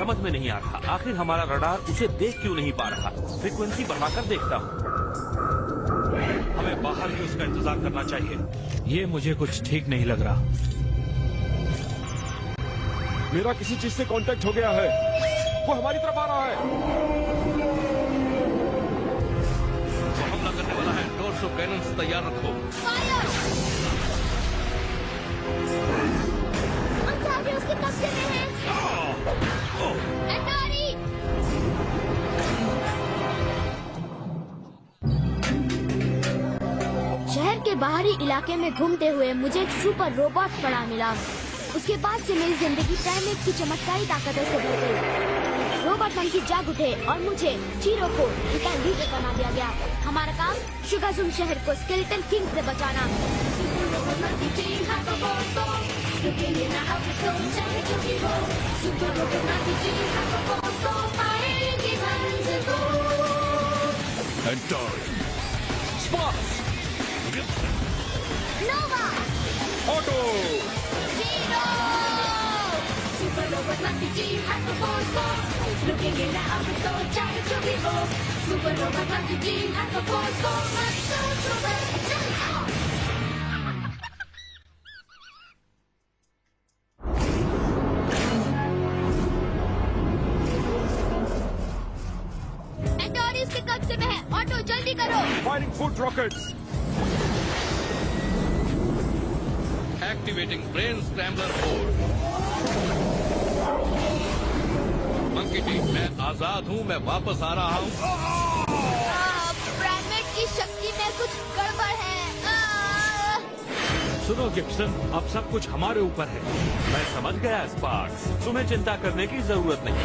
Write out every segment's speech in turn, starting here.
समझ में नहीं आ रहा, आखिर हमारा रडार उसे देख क्यों नहीं पा रहा। फ्रीक्वेंसी बढ़ाकर देखता हूँ। हमें बाहर ही उसका इंतजार करना चाहिए। ये मुझे कुछ ठीक नहीं लग रहा। मेरा किसी चीज से कांटेक्ट हो गया है, वो हमारी तरफ आ रहा है। वो हमला करने वाला है। डोर्सो कैनन से तैयार रखो। अंटारी उसके कब्जे में है। अंटारी! शहर के बाहरी इलाके में घूमते हुए मुझे एक सुपर रोबोट पड़ा मिला। उसके बाद से मेरी जिंदगी प्राइमेट की चमत्कारी ताकतों से भर गई। रोबोट मंकी जाग उठे और मुझे चीरो को उनका लीडर बना दिया गया। हमारा काम शुगाजुम शहर को स्केलेटन किंग से बचाना। नोवा! ऑटो! एंटोरी उसके कब्जे में है। ऑटो जल्दी करो। Firing foot rockets. Activating brain scrambler 4। Monkey team, मैं आजाद हूँ, मैं वापस आ रहा हूँ। प्राइमेट की शक्ति में कुछ गड़बड़ है। सुनो गिब्सन, अब सब कुछ हमारे ऊपर है। मैं समझ गया स्पार्क्स, तुम्हें चिंता करने की जरूरत नहीं।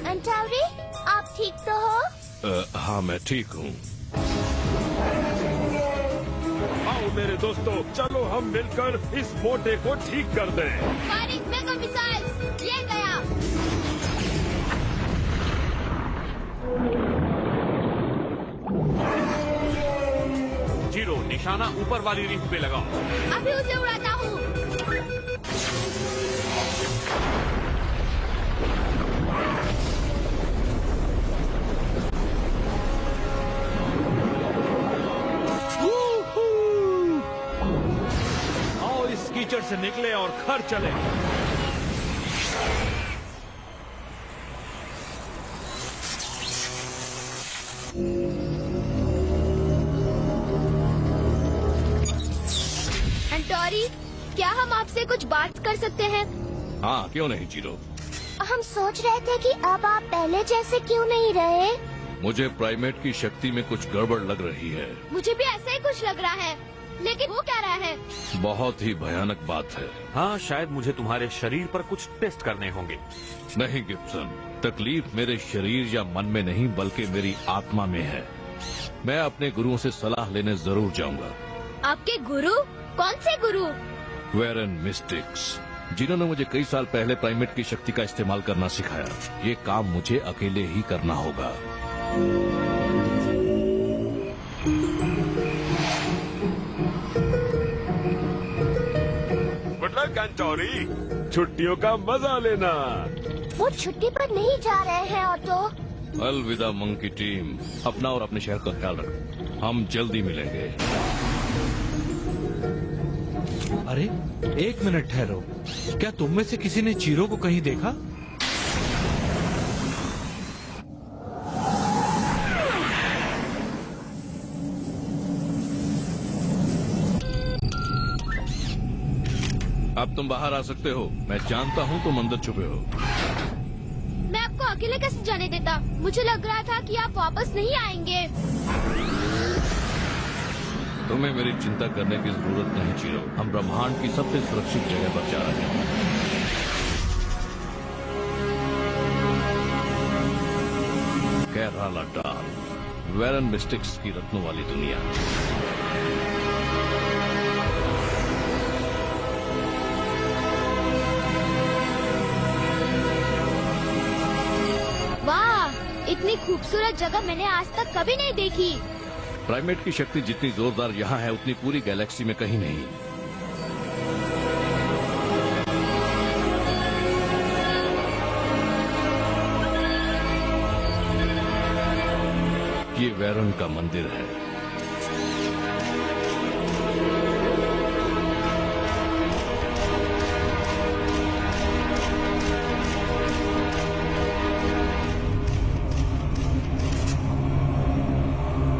एंटोरी, आप ठीक तो हो? हाँ, मैं ठीक हूँ। आओ मेरे दोस्तों, चलो हम मिलकर इस मोटे को ठीक कर दें। फायरिंग मेगा मिसाइल, ये गया। जीरो, निशाना ऊपर वाली रिंग पे लगाओ। अभी उसे उड़ाता हूँ। आओ इस कीचड़ से निकले और घर चले। एंटोरी, क्या हम आपसे कुछ बात कर सकते हैं? हाँ, क्यों नहीं जीरो। हम सोच रहे थे कि अब आप पहले जैसे क्यों नहीं रहे। मुझे प्राइमेट की शक्ति में कुछ गड़बड़ लग रही है। मुझे भी ऐसा ही कुछ लग रहा है, लेकिन वो क्या रहा है? बहुत ही भयानक बात है। हाँ, शायद मुझे तुम्हारे शरीर पर कुछ टेस्ट करने होंगे। नहीं गिब्सन, तकलीफ मेरे शरीर या मन में नहीं बल्कि मेरी आत्मा में है। मैं अपने गुरुओं से सलाह लेने जरूर जाऊंगा। आपके गुरु? कौन से गुरु? वेरन मिस्टिक्स, जिन्होंने मुझे कई साल पहले प्राइमेट की शक्ति का इस्तेमाल करना सिखाया। ये काम मुझे अकेले ही करना होगा। गुड लक एंटोरी, छुट्टियों का मजा लेना। वो छुट्टी पर नहीं जा रहे हैं ऑटो। अलविदा मंकी टीम, अपना और अपने शहर का ख्याल रखो। हम जल्दी मिलेंगे। अरे एक मिनट ठहरो, क्या तुम में से किसी ने चीरो को कहीं देखा? अब तुम बाहर आ सकते हो। मैं जानता हूँ तुम अंदर छुपे हो। मैं आपको अकेले कैसे जाने देता? मुझे लग रहा था कि आप वापस नहीं आएंगे। तुम्हें मेरी चिंता करने की जरूरत नहीं चीरो। हम ब्रह्मांड की सबसे सुरक्षित जगह पर जा रहे हैं। केराला डाल, वेरन मिस्टिक्स की रत्नों वाली दुनिया। वाह, इतनी खूबसूरत जगह मैंने आज तक कभी नहीं देखी। प्राइमेट की शक्ति जितनी जोरदार यहाँ है उतनी पूरी गैलेक्सी में कहीं नहीं। ये वैरन का मंदिर है।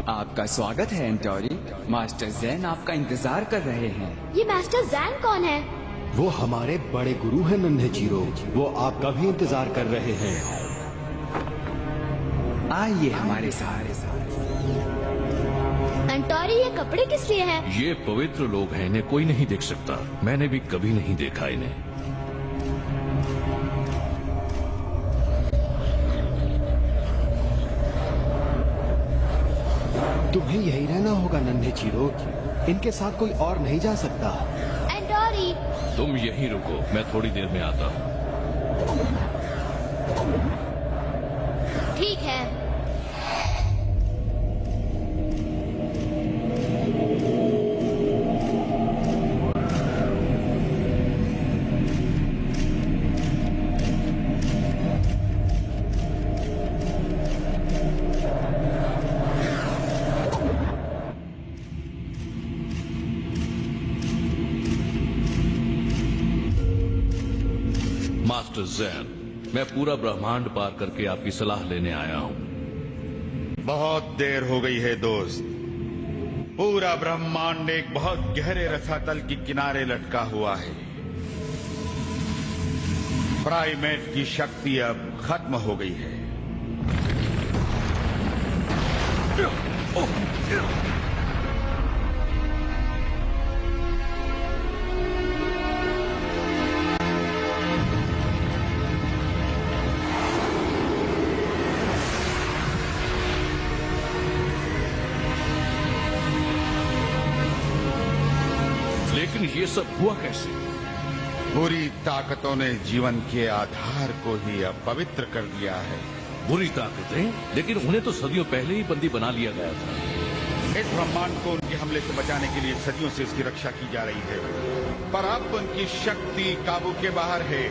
आपका स्वागत है एंटोरी। मास्टर जैन आपका इंतजार कर रहे हैं। ये मास्टर जैन कौन है? वो हमारे बड़े गुरु हैं नन्हे चीरो। वो आपका भी इंतजार कर रहे हैं। आइए हमारे साथ। एंटोरी, ये कपड़े किस लिए हैं? ये पवित्र लोग हैं, इन्हें कोई नहीं देख सकता। मैंने भी कभी नहीं देखा इन्हें। तुम्हें यही रहना होगा नन्हे चीरो। इनके साथ कोई और नहीं जा सकता। एंटोरी, तुम यहीं रुको, मैं थोड़ी देर में आता हूँ। ठीक है। मास्टर जैन, मैं पूरा ब्रह्मांड पार करके आपकी सलाह लेने आया हूँ। बहुत देर हो गई है दोस्त। पूरा ब्रह्मांड एक बहुत गहरे रसातल के किनारे लटका हुआ है। प्राइमेट की शक्ति अब खत्म हो गई है। लेकिन ये सब हुआ कैसे? बुरी ताकतों ने जीवन के आधार को ही अपवित्र कर दिया है। बुरी ताकतें? लेकिन उन्हें तो सदियों पहले ही बंदी बना लिया गया था। इस ब्रह्मांड को उनके हमले से बचाने के लिए सदियों से उसकी रक्षा की जा रही है, पर अब उनकी शक्ति काबू के बाहर है।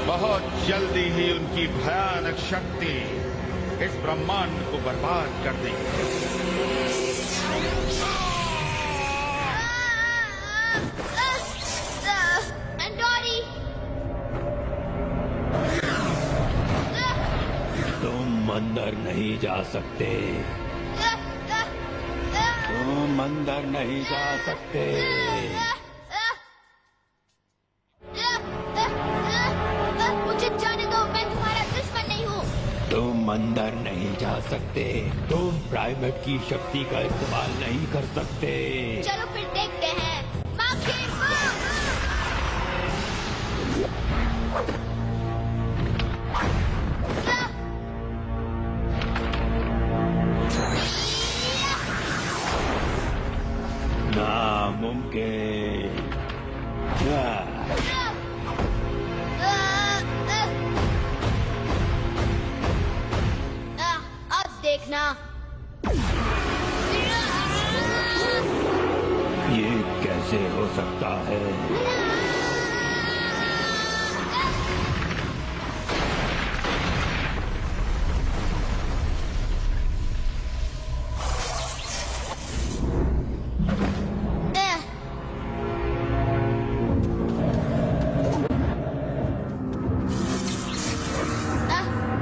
बहुत जल्दी ही उनकी भयानक शक्ति इस ब्रह्मांड को बर्बाद कर देगी। एंटोरी, तुम अंदर नहीं जा सकते। तुम अंदर नहीं जा सकते। मुझे जाने दो, मैं तुम्हारा दुश्मन नहीं हूँ। तुम अंदर नहीं जा सकते। तुम प्राइमेट की शक्ति का इस्तेमाल नहीं कर सकते। चलो फिर देखते हैं। नामुमकिन। अब देखना। ये कैसे हो सकता है?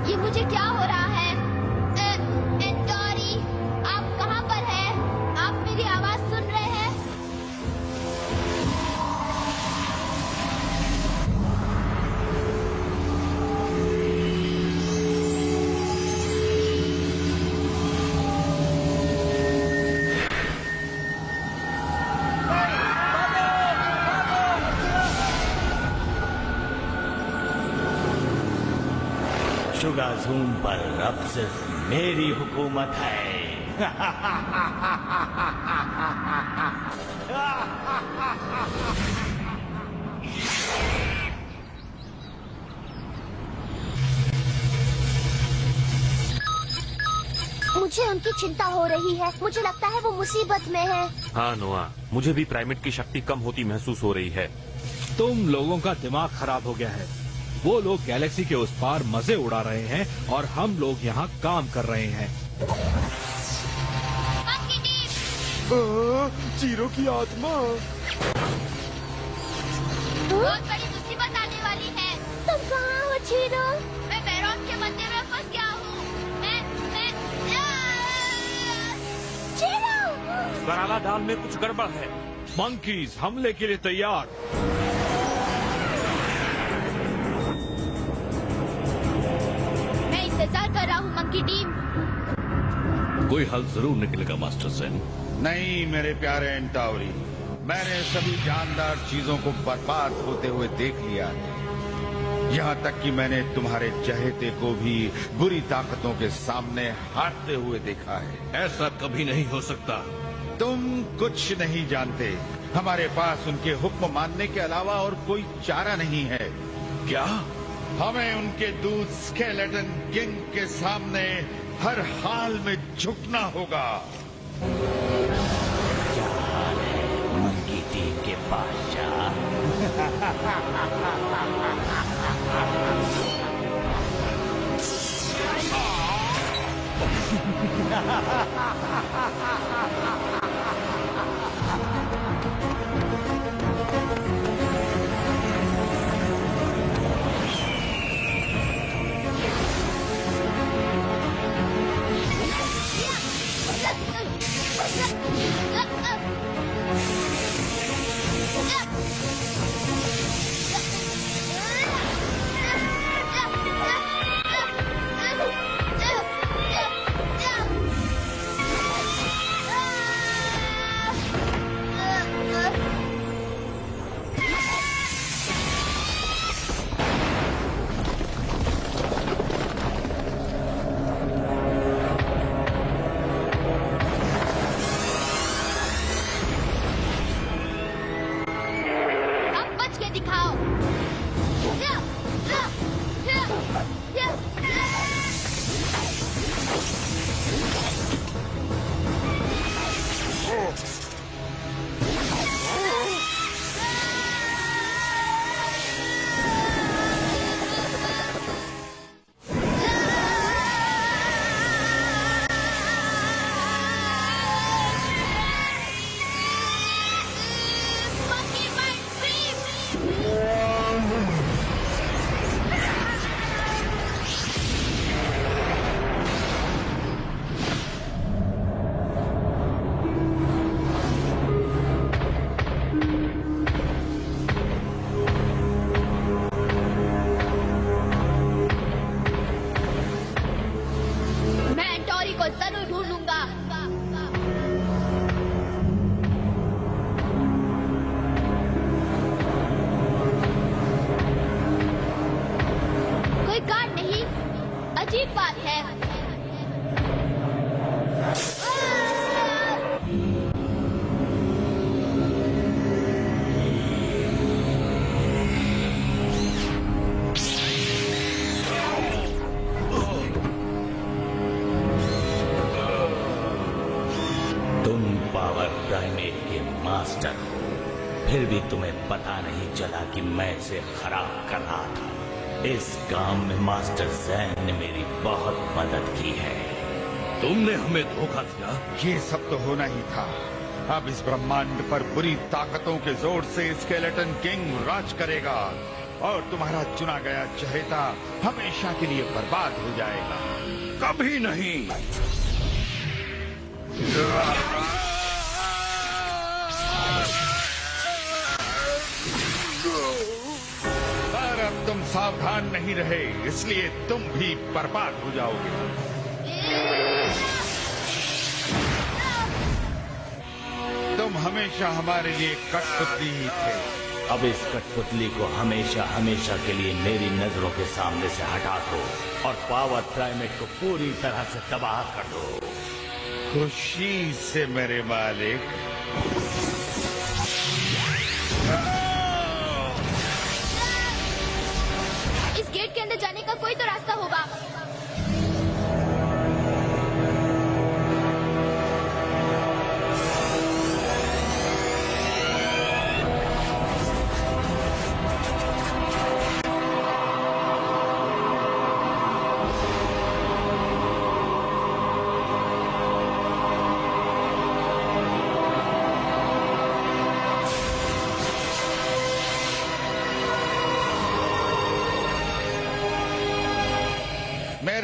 ये मुझे क्या हो रहा है? एंटोरी, आप कहाँ पर हैं? आप मेरी आवाज सुन रहे हैं? शुगाज़ूम पर अब सिर्फ मेरी हुकूमत है। मुझे उनकी चिंता हो रही है। मुझे लगता है वो मुसीबत में है। हाँ नोआ, मुझे भी प्राइमेट की शक्ति कम होती महसूस हो रही है। तुम लोगों का दिमाग खराब हो गया है। वो लोग गैलेक्सी के उस पार मजे उड़ा रहे हैं और हम लोग यहाँ काम कर रहे हैं। मंकी टीम, चीरो की आत्मा। बहुत बड़ी मुसीबत आने वाली है। तुम कहाँ हो चीरो? मैं बैरॉन के मंदिर में फंस गया हूँ। मैं चीरो! कराला दाल में कुछ गड़बड़ है। मंकीज हमले के लिए तैयार। मैं इंतजार कर रहा हूँ मंकी टीम। कोई हल जरूर निकलेगा मास्टर ज़ेन। नहीं मेरे प्यारे एंटावरी, मैंने सभी जानदार चीजों को बर्बाद होते हुए देख लिया है। यहाँ तक कि मैंने तुम्हारे चहेते को भी बुरी ताकतों के सामने हारते हुए देखा है। ऐसा कभी नहीं हो सकता। तुम कुछ नहीं जानते। हमारे पास उनके हुक्म मानने के अलावा और कोई चारा नहीं है। क्या? हमें उनके दूत स्केलेटन किंग के सामने हर हाल में झुकना होगा। मंकी टीम के बादशाह। मास्टर हो, फिर भी तुम्हें पता नहीं चला कि मैं इसे खराब कर रहा था। इस काम में मास्टर ज़ैन ने मेरी बहुत मदद की है। तुमने हमें धोखा दिया। ये सब तो होना ही था। अब इस ब्रह्मांड पर बुरी ताकतों के जोर से स्केलेटन किंग राज करेगा और तुम्हारा चुना गया चहेता हमेशा के लिए बर्बाद हो जाएगा। कभी नहीं। पर अब तुम सावधान नहीं रहे, इसलिए तुम भी बर्बाद हो जाओगे। तुम हमेशा हमारे लिए कठपुतली ही थे। अब इस कठपुतली को हमेशा हमेशा के लिए मेरी नजरों के सामने से हटा दो और पावर प्राइमेट को पूरी तरह से तबाह कर दो। खुशी से मेरे मालिक। इस गेट के अंदर जाने का कोई तो रास्ता होगा।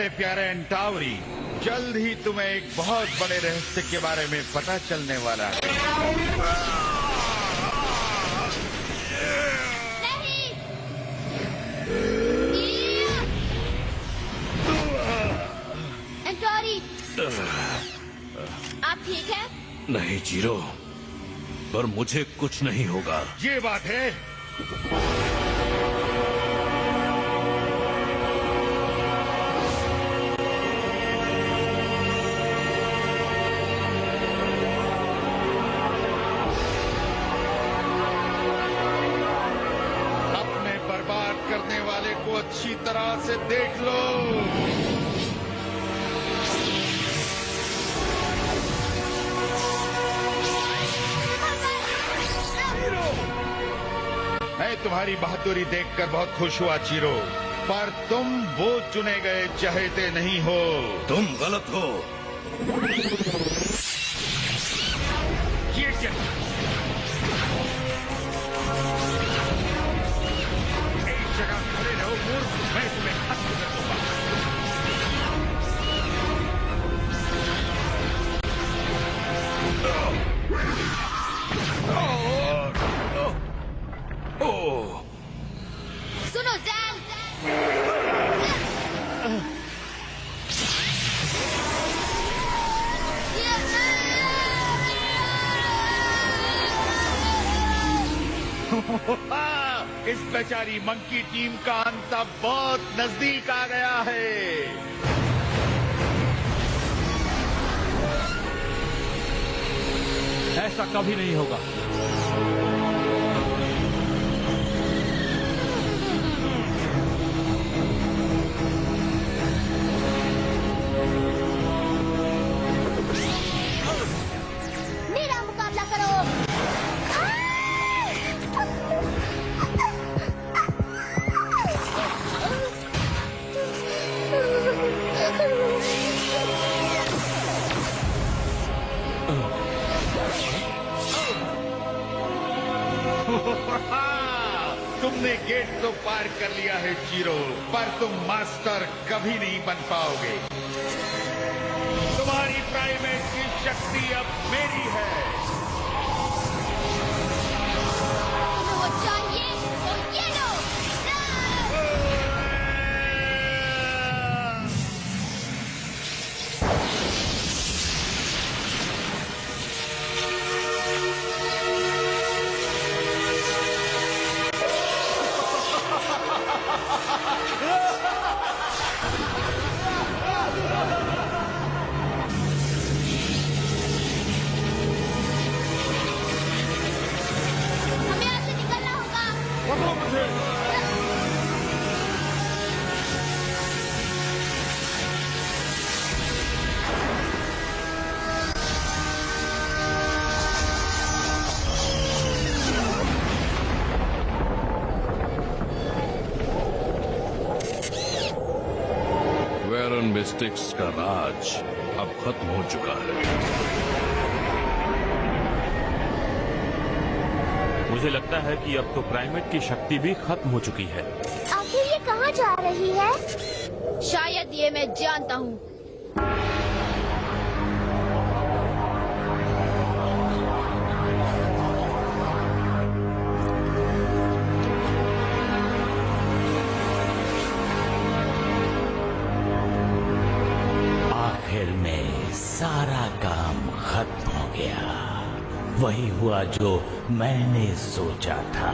मेरे प्यारे एंटावरी, जल्द ही तुम्हें एक बहुत बड़े रहस्य के बारे में पता चलने वाला है। एंटावरी, आप ठीक हैं? नहीं जीरो, पर मुझे कुछ नहीं होगा। ये बात है। अपने बर्बाद करने वाले को अच्छी तरह से देख लो। मैं तुम्हारी बहादुरी देखकर बहुत खुश हुआ चीरो, पर तुम वो चुने गए चहेते नहीं हो। तुम गलत हो। ये क्या? एक जगह खड़े रहो मूर्ख, मैं तुम्हें खत्म कर दूंगा। सुनो जैन, इस बेचारी मंकी टीम का अंत अब बहुत नजदीक आ गया है। ऐसा कभी नहीं होगा। मेरा मुकाबला करो। तुमने गेट तो पार कर लिया है चीरो, पर तुम मास्टर कभी नहीं बन पाओगे। तुम्हारी प्राइमेट की शक्ति अब मेरी है। तुम्हें वो चाहिए तो ये लो। हमें यहाँ से निकलना होगा। वेरन मिस्टिक्स का राज अब खत्म हो चुका है। मुझे लगता है कि अब तो प्राइमेट की शक्ति भी खत्म हो चुकी है। आखिर ये कहाँ जा रही है? शायद ये मैं जानता हूँ। आखिर में सारा काम खत्म हो गया। वही हुआ जो मैंने सोचा था।